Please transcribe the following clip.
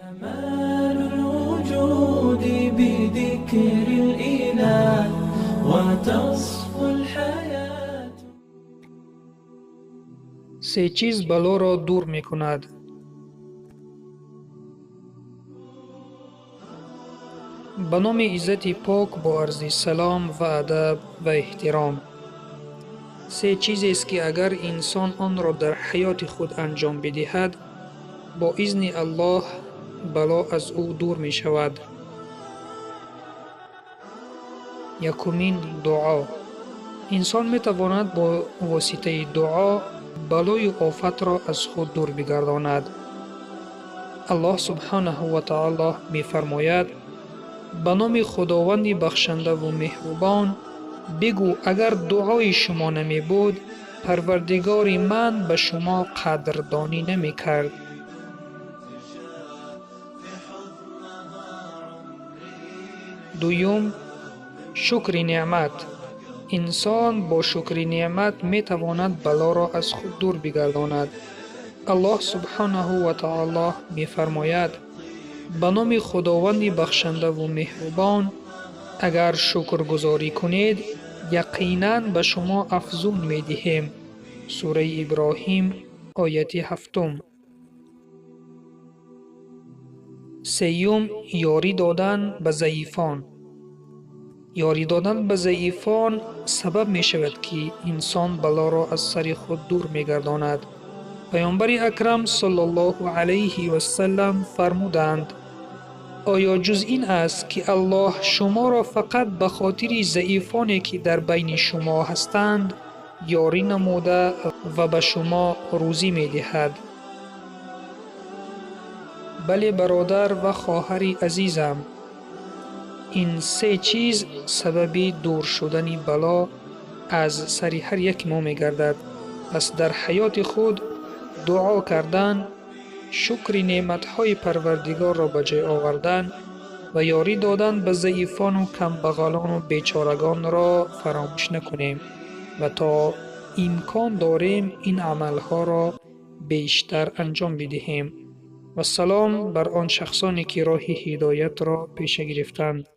كمال الوجود بذكر الإله وتصفو الحياة. سه چیز بلا را دور می کند. به نام عزت پاک با عرض سلام و ادب و احترام. سه چیزی است که اگر انسان آن را در حیات خود انجام بدهد، با اذن الله بلا از او دور می شود. یکمین، دعا. انسان می تواند با واسطه دعا بلای آفت را از خود دور بگرداند. الله سبحانه و تعالی می فرماید: به نام خداوند بخشنده و مهربان بگو اگر دعای شما نمی بود، پروردگار من به شما قدردانی نمی کرد. دویم، شکر نعمت. انسان با شکر نعمت می تواند بلا را از خود دور بگرداند. الله سبحانه و تعالی می فرماید: به نام خداوند بخشنده و مهربان اگر شکر گزاری کنید، یقیناً به شما افزون می دهیم. سوره ابراهیم آیت 7. سیوم، یاری دادن به ضعیفان. یاری دادن به ضعیفان سبب می شود که انسان بلا را از سر خود دور می گرداند. پیامبر اکرم صلی الله علیه و سلم فرمودند: آیا جز این است که الله شما را فقط به خاطر ضعیفانی که در بین شما هستند یاری نموده و به شما روزی می دهد؟ بله برادر و خواهر عزیزم، این سه چیز سبب دور شدن بلا از سر هر یک ما می گردد. پس در حیات خود دعا کردن، شکر نعمتهای پروردگار را به جای آوردن و یاری دادن به ضعیفان و کمبغلان و بیچارگان را فراموش نکنیم و تا امکان داریم این عملها را بیشتر انجام بدهیم. و سلام بر آن شخصانی که راه هدایت را پیش گرفتند.